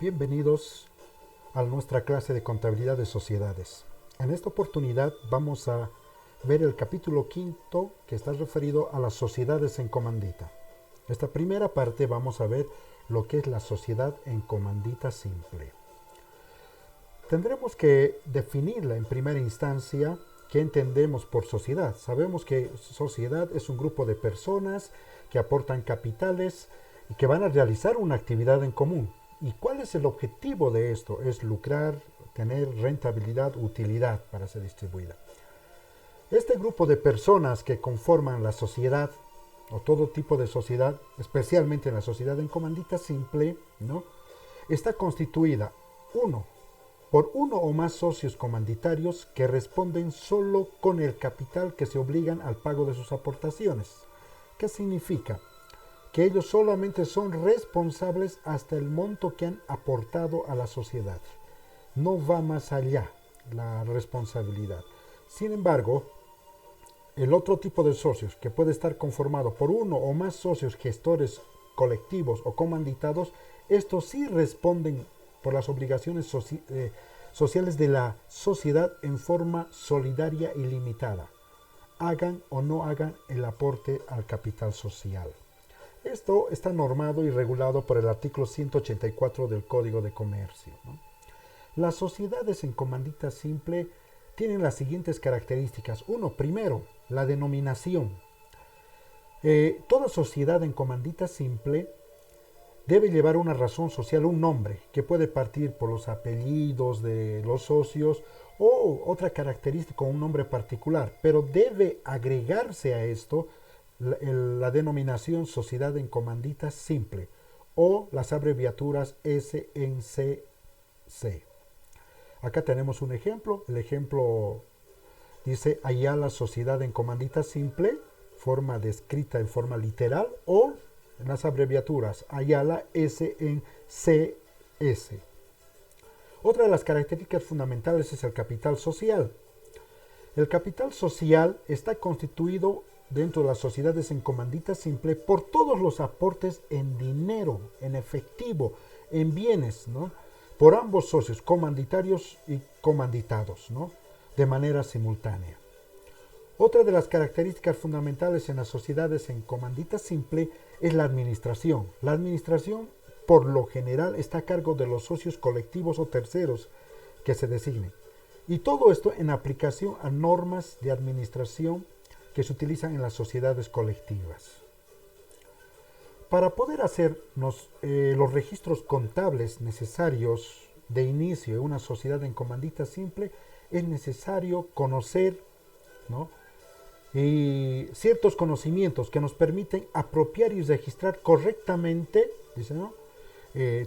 Bienvenidos a nuestra clase de contabilidad de sociedades. En esta oportunidad vamos a ver el capítulo quinto que está referido a las sociedades en comandita. Esta primera parte vamos a ver lo que es la sociedad en comandita simple. Tendremos que definirla en primera instancia. ¿Qué entendemos por sociedad? Sabemos que sociedad es un grupo de personas que aportan capitales y que van a realizar una actividad en común. ¿Y cuál es el objetivo de esto? Es lucrar, tener rentabilidad, utilidad para ser distribuida. Este grupo de personas que conforman la sociedad, o todo tipo de sociedad, especialmente en la sociedad en comandita simple, ¿no?, está constituida, por uno o más socios comanditarios que responden solo con el capital que se obligan al pago de sus aportaciones. ¿Qué significa? Que ellos solamente son responsables hasta el monto que han aportado a la sociedad. No va más allá la responsabilidad. Sin embargo, el otro tipo de socios, que puede estar conformado por uno o más socios gestores colectivos o comanditados, estos sí responden por las obligaciones sociales de la sociedad en forma solidaria y limitada, hagan o no hagan el aporte al capital social. Esto está normado y regulado por el artículo 184 del Código de Comercio, ¿no? Las sociedades en comandita simple tienen las siguientes características. Primero, la denominación. Toda sociedad en comandita simple debe llevar una razón social, un nombre, que puede partir por los apellidos de los socios o otra característica, un nombre particular, pero debe agregarse a esto la denominación sociedad en comandita simple o las abreviaturas SNCC. Acá tenemos un ejemplo. El ejemplo dice Ayala sociedad en comandita simple, forma descrita en forma literal, o en las abreviaturas Ayala SNCS. Otra de las características fundamentales es el capital social. El capital social está constituido dentro de las sociedades en comandita simple por todos los aportes en dinero, en efectivo, en bienes, ¿no?, por ambos socios, comanditarios y comanditados, ¿no?, de manera simultánea. Otra de las características fundamentales en las sociedades en comandita simple es la administración. La administración, por lo general, está a cargo de los socios colectivos o terceros que se designen. Y todo esto en aplicación a normas de administración que se utilizan en las sociedades colectivas. Para poder hacer los registros contables necesarios de inicio de una sociedad en comandita simple, es necesario conocer, ¿no?, y ciertos conocimientos que nos permiten apropiar y registrar correctamente, dice, ¿no?,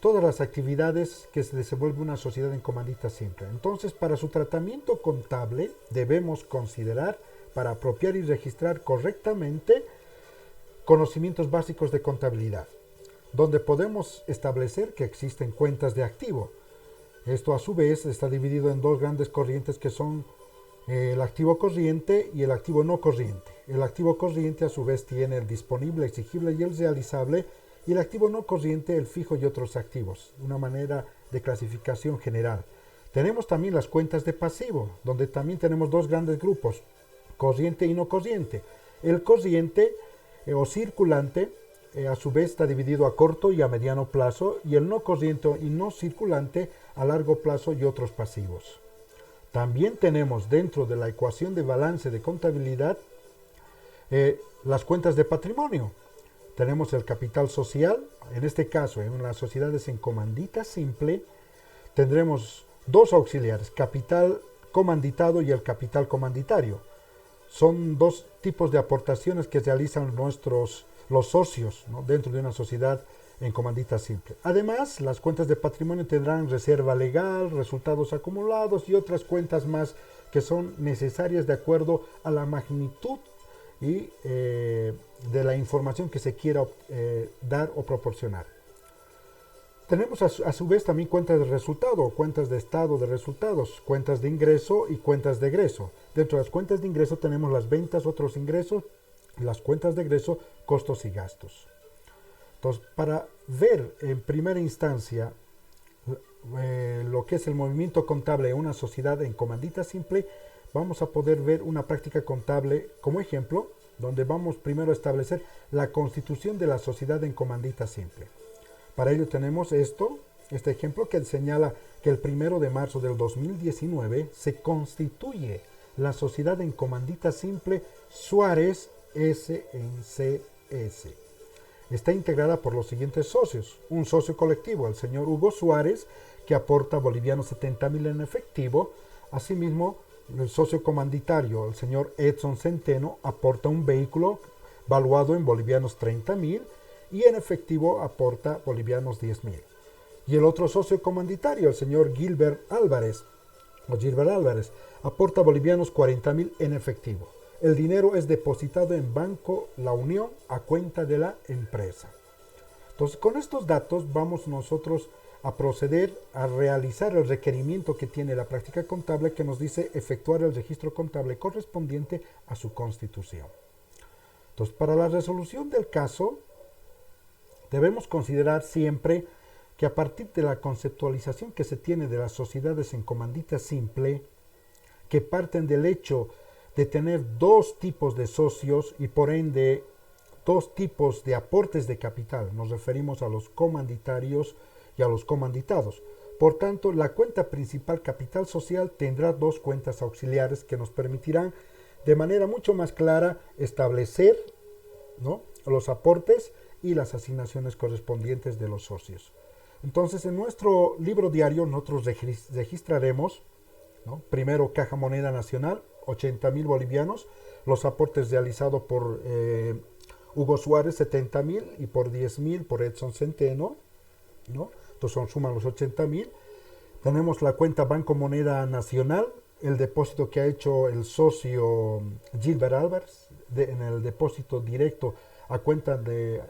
todas las actividades que se desenvuelve una sociedad en comandita simple. Entonces, para su tratamiento contable debemos considerar, para apropiar y registrar correctamente, conocimientos básicos de contabilidad, donde podemos establecer que existen cuentas de activo. Esto a su vez está dividido en dos grandes corrientes que son el activo corriente y el activo no corriente. El activo corriente a su vez tiene el disponible, exigible y el realizable, y el activo no corriente el fijo y otros activos, una manera de clasificación general. Tenemos también las cuentas de pasivo, donde también tenemos dos grandes grupos, corriente y no corriente. El corriente o circulante a su vez está dividido a corto y a mediano plazo, y el no corriente y no circulante a largo plazo y otros pasivos. También tenemos dentro de la ecuación de balance de contabilidad las cuentas de patrimonio. Tenemos el capital social. En este caso, en las sociedades en comandita simple, tendremos dos auxiliares, capital comanditado y el capital comanditario. Son dos tipos de aportaciones que realizan los socios, ¿no?, dentro de una sociedad en comandita simple. Además, las cuentas de patrimonio tendrán reserva legal, resultados acumulados y otras cuentas más que son necesarias de acuerdo a la magnitud y de la información que se quiera dar o proporcionar. Tenemos a su vez también cuentas de resultado, cuentas de estado de resultados, cuentas de ingreso y cuentas de egreso. Dentro de las cuentas de ingreso tenemos las ventas, otros ingresos, las cuentas de egreso, costos y gastos. Entonces, para ver en primera instancia lo que es el movimiento contable de una sociedad en comandita simple, vamos a poder ver una práctica contable como ejemplo, donde vamos primero a establecer la constitución de la sociedad en comandita simple. Para ello tenemos este ejemplo que señala que el 1 de marzo del 2019 se constituye la sociedad en comandita simple Suárez S.N.C.S. Está integrada por los siguientes socios. Un socio colectivo, el señor Hugo Suárez, que aporta bolivianos 70,000 en efectivo. Asimismo, el socio comanditario, el señor Edson Centeno, aporta un vehículo valuado en bolivianos 30,000 y en efectivo aporta bolivianos 10,000. Y el otro socio comanditario, el señor Gilbert Álvarez, aporta bolivianos 40,000 en efectivo. El dinero es depositado en Banco La Unión a cuenta de la empresa. Entonces, con estos datos vamos nosotros a proceder a realizar el requerimiento que tiene la práctica contable, que nos dice efectuar el registro contable correspondiente a su constitución. Entonces, para la resolución del caso, debemos considerar siempre que a partir de la conceptualización que se tiene de las sociedades en comandita simple, que parten del hecho de tener dos tipos de socios y por ende dos tipos de aportes de capital, nos referimos a los comanditarios y a los comanditados. Por tanto, la cuenta principal capital social tendrá dos cuentas auxiliares que nos permitirán de manera mucho más clara establecer, ¿no?, los aportes y las asignaciones correspondientes de los socios. Entonces, en nuestro libro diario nosotros registraremos, ¿no?, primero Caja Moneda Nacional, 80,000 bolivianos, los aportes realizados por Hugo Suárez, 70,000, y por 10,000 por Edson Centeno, ¿no? Entonces suman los 80,000. Tenemos la cuenta Banco Moneda Nacional, el depósito que ha hecho el socio Gilbert Álvarez en el depósito directo a cuenta de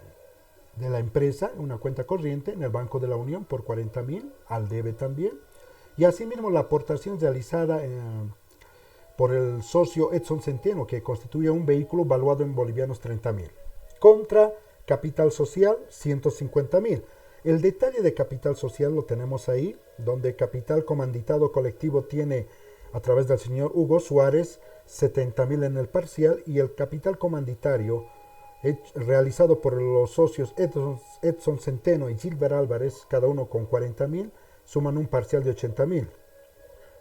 la empresa, una cuenta corriente en el Banco de la Unión por 40,000, al debe también. Y asimismo la aportación realizada por el socio Edson Centeno, que constituye un vehículo valuado en bolivianos 30,000. Contra capital social, 150,000. El detalle de capital social lo tenemos ahí, donde capital comanditado colectivo tiene, a través del señor Hugo Suárez, 70,000 en el parcial, y el capital comanditario realizado por los socios Edson Centeno y Gilbert Álvarez, cada uno con 40,000, suman un parcial de 80,000.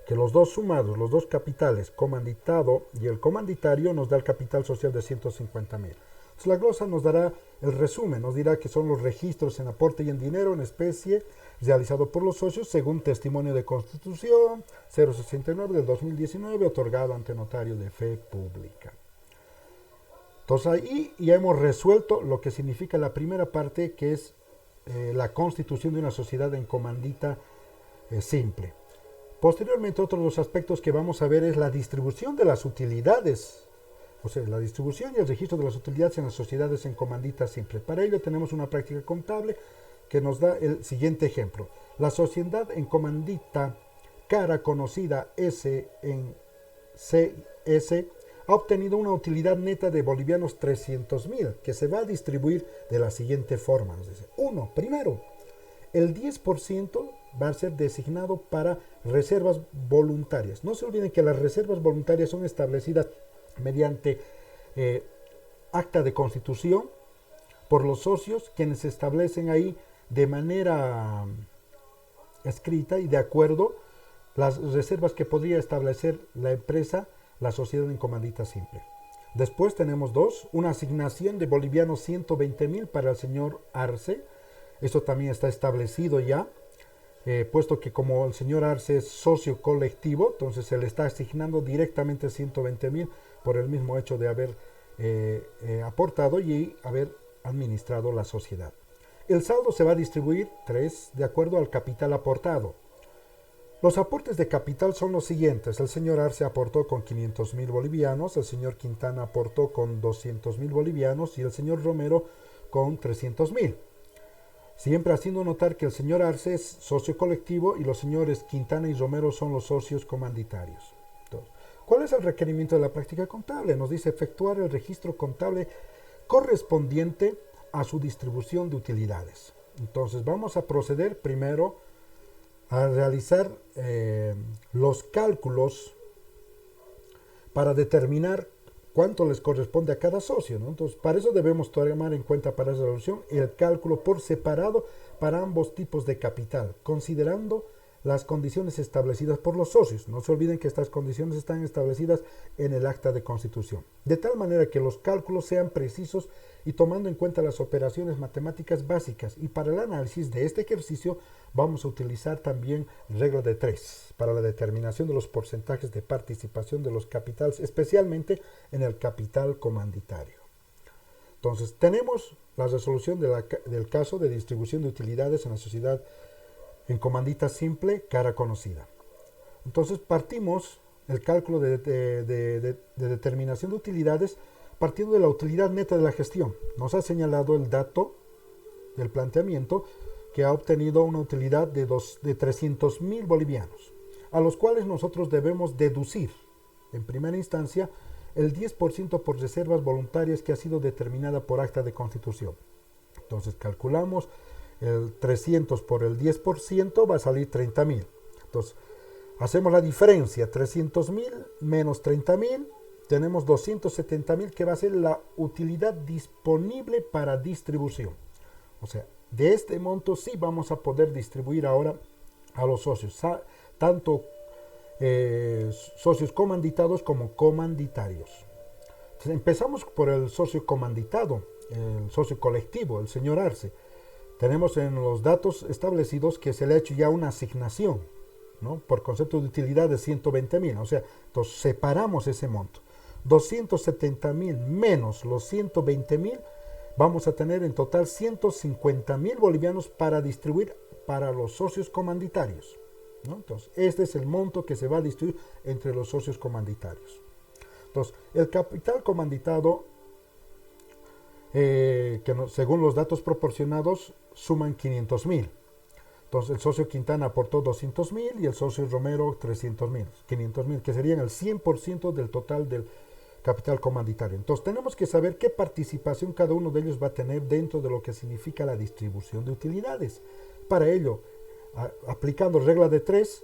Que los dos sumados, los dos capitales, comanditado y el comanditario, nos da el capital social de 150,000. Entonces la glosa nos dará el resumen, nos dirá que son los registros en aporte y en dinero en especie realizado por los socios según testimonio de constitución 069 del 2019 otorgado ante notario de fe pública. Entonces ahí ya hemos resuelto lo que significa la primera parte, que es la constitución de una sociedad en comandita simple. Posteriormente, otro de los aspectos que vamos a ver es la distribución de las utilidades, o sea, la distribución y el registro de las utilidades en las sociedades en comandita simple. Para ello tenemos una práctica contable que nos da el siguiente ejemplo. La sociedad en comandita cara conocida S en CS ha obtenido una utilidad neta de bolivianos 300,000, que se va a distribuir de la siguiente forma. Nos dice, primero, el 10% va a ser designado para reservas voluntarias. No se olviden que las reservas voluntarias son establecidas mediante acta de constitución por los socios, quienes establecen ahí de manera escrita y de acuerdo las reservas que podría establecer la empresa, la sociedad en comandita simple. Después tenemos una asignación de bolivianos 120,000 para el señor Arce. Esto también está establecido ya, puesto que como el señor Arce es socio colectivo, entonces se le está asignando directamente 120,000 por el mismo hecho de haber aportado y haber administrado la sociedad. El saldo se va a distribuir 3 de acuerdo al capital aportado. Los aportes de capital son los siguientes. El señor Arce aportó con 500,000 bolivianos, el señor Quintana aportó con 200,000 bolivianos y el señor Romero con 300,000. Siempre haciendo notar que el señor Arce es socio colectivo y los señores Quintana y Romero son los socios comanditarios. Entonces, ¿cuál es el requerimiento de la práctica contable? Nos dice efectuar el registro contable correspondiente a su distribución de utilidades. Entonces vamos a proceder primero a realizar los cálculos para determinar cuánto les corresponde a cada socio, ¿no? Entonces, para eso debemos tomar en cuenta para esa resolución el cálculo por separado para ambos tipos de capital, considerando las condiciones establecidas por los socios. No se olviden que estas condiciones están establecidas en el acta de constitución, de tal manera que los cálculos sean precisos y tomando en cuenta las operaciones matemáticas básicas. Y para el análisis de este ejercicio vamos a utilizar también regla de 3 para la determinación de los porcentajes de participación de los capitales, especialmente en el capital comanditario. Entonces, tenemos la resolución del caso de distribución de utilidades en la sociedad en comandita simple, cara conocida. Entonces, partimos el cálculo de determinación de utilidades partiendo de la utilidad neta de la gestión. Nos ha señalado el dato del planteamiento que ha obtenido una utilidad de 300.000 bolivianos, a los cuales nosotros debemos deducir, en primera instancia, el 10% por reservas voluntarias que ha sido determinada por acta de constitución. Entonces calculamos el 300 por el 10%, va a salir 30.000. Entonces hacemos la diferencia, 300.000 menos 30.000, tenemos 270.000 que va a ser la utilidad disponible para distribución. O sea, de este monto sí vamos a poder distribuir ahora a los socios, tanto socios comanditados como comanditarios. Entonces, empezamos por el socio comanditado, el socio colectivo, el señor Arce. Tenemos en los datos establecidos que se le ha hecho ya una asignación, ¿no? Por concepto de utilidad de 120.000. O sea, entonces separamos ese monto. 270.000 menos los 120.000, vamos a tener en total 150.000 bolivianos para distribuir para los socios comanditarios, ¿no? Entonces, este es el monto que se va a distribuir entre los socios comanditarios. Entonces, el capital comanditado, según los datos proporcionados, suman 500.000. Entonces, el socio Quintana aportó 200.000 y el socio Romero 300.000, 500.000, que serían el 100% del total del capital comanditario. Entonces, tenemos que saber qué participación cada uno de ellos va a tener dentro de lo que significa la distribución de utilidades. Para ello, aplicando regla de 3,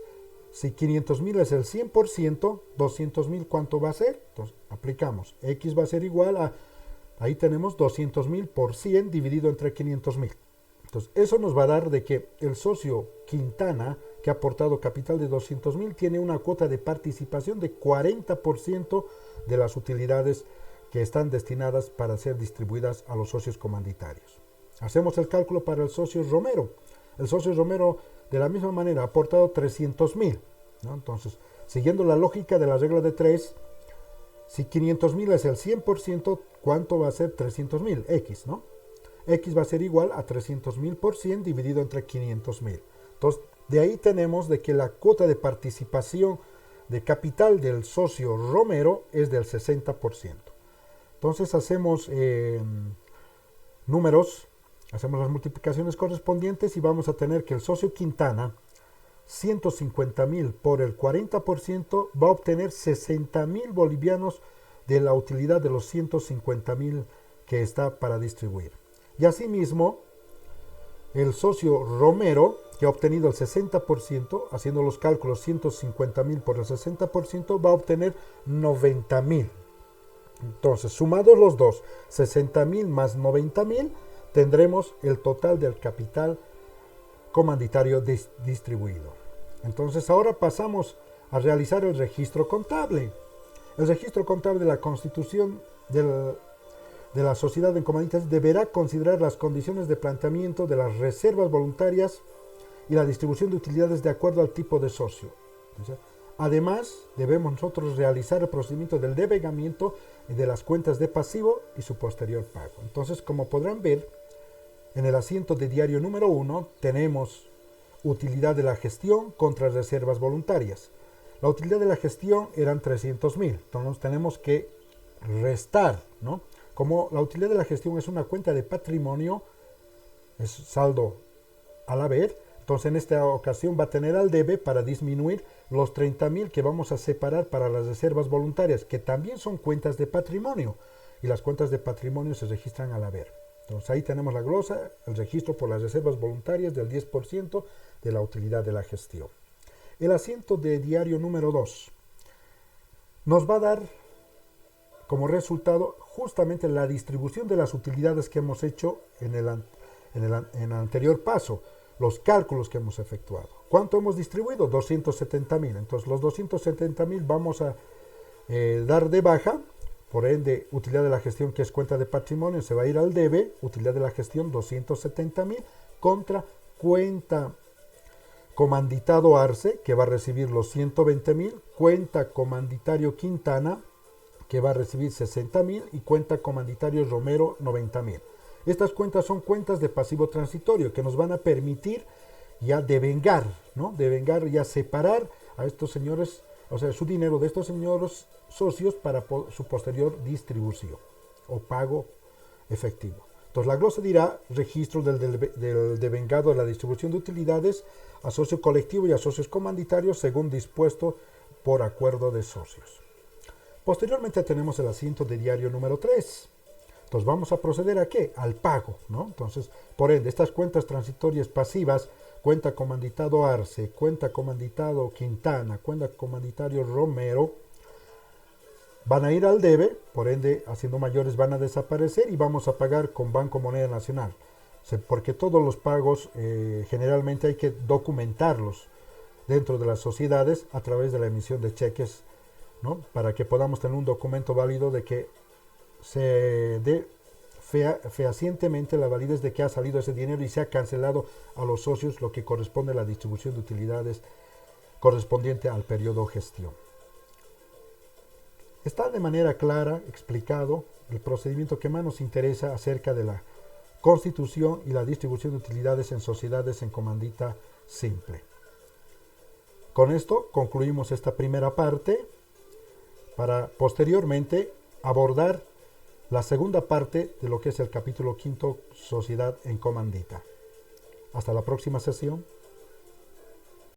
si 500.000 es el 100%, 200.000, ¿cuánto va a ser? Entonces, aplicamos. X va a ser igual a, ahí tenemos 200.000 por 100 dividido entre 500.000. Entonces, eso nos va a dar de que el socio Quintana, que ha aportado capital de 200.000, tiene una cuota de participación de 40% de las utilidades que están destinadas para ser distribuidas a los socios comanditarios. Hacemos el cálculo para el socio Romero. El socio Romero, de la misma manera, ha aportado 300.000, ¿no? Entonces, siguiendo la lógica de la regla de 3, si 500.000 es el 100%, ¿cuánto va a ser 300.000? X, ¿no? X va a ser igual a 300.000 por 100 dividido entre 500.000. Entonces, de ahí tenemos de que la cuota de participación de capital del socio Romero es del 60%. Entonces, hacemos números, hacemos las multiplicaciones correspondientes y vamos a tener que el socio Quintana, 150.000 por el 40%, va a obtener 60.000 bolivianos de la utilidad de los 150.000 que está para distribuir. Y asimismo, el socio Romero, que ha obtenido el 60%, haciendo los cálculos 150.000 por el 60%, va a obtener 90.000. Entonces, sumados los dos, 60.000 más 90.000, tendremos el total del capital comanditario distribuido. Entonces, ahora pasamos a realizar el registro contable. El registro contable de la constitución de la sociedad en comanditas deberá considerar las condiciones de planteamiento de las reservas voluntarias y la distribución de utilidades de acuerdo al tipo de socio. Además, debemos nosotros realizar el procedimiento del devengamiento de las cuentas de pasivo y su posterior pago. Entonces, como podrán ver, en el asiento de diario número 1 tenemos utilidad de la gestión contra reservas voluntarias. La utilidad de la gestión eran 300.000, entonces tenemos que restar, ¿no? Como la utilidad de la gestión es una cuenta de patrimonio, es saldo al haber, entonces en esta ocasión va a tener al debe para disminuir los 30.000 que vamos a separar para las reservas voluntarias, que también son cuentas de patrimonio, y las cuentas de patrimonio se registran al haber. Entonces ahí tenemos la glosa, el registro por las reservas voluntarias del 10% de la utilidad de la gestión. El asiento de diario número 2 nos va a dar como resultado justamente la distribución de las utilidades que hemos hecho en el anterior paso, los cálculos que hemos efectuado. ¿Cuánto hemos distribuido? 270.000. Entonces los 270.000 vamos a dar de baja, por ende utilidad de la gestión, que es cuenta de patrimonio, se va a ir al debe, utilidad de la gestión 270.000 contra cuenta comanditado Arce, que va a recibir los 120.000, cuenta comanditario Quintana, que va a recibir 60.000, y cuenta comanditario Romero 90.000. Estas cuentas son cuentas de pasivo transitorio que nos van a permitir ya devengar, ¿no? Devengar, ya separar a estos señores, o sea, su dinero de estos señores socios para su posterior distribución o pago efectivo. Entonces la glosa dirá registro del devengado de la distribución de utilidades a socio colectivo y a socios comandatarios según dispuesto por acuerdo de socios. Posteriormente tenemos el asiento de diario número 3. Entonces vamos a proceder a ¿qué? Al pago, ¿no? Entonces, por ende, estas cuentas transitorias pasivas, cuenta comanditado Arce, cuenta comanditado Quintana, cuenta comanditario Romero, van a ir al debe, por ende, haciendo mayores van a desaparecer y vamos a pagar con Banco Moneda Nacional. Porque todos los pagos generalmente hay que documentarlos dentro de las sociedades a través de la emisión de cheques, ¿no? Para que podamos tener un documento válido de que se dé fehacientemente la validez de que ha salido ese dinero y se ha cancelado a los socios lo que corresponde a la distribución de utilidades correspondiente al periodo gestión. Está de manera clara explicado el procedimiento que más nos interesa acerca de la constitución y la distribución de utilidades en sociedades en comandita simple. Con esto concluimos esta primera parte para posteriormente abordar la segunda parte de lo que es el capítulo 5, Sociedad en Comandita. Hasta la próxima sesión.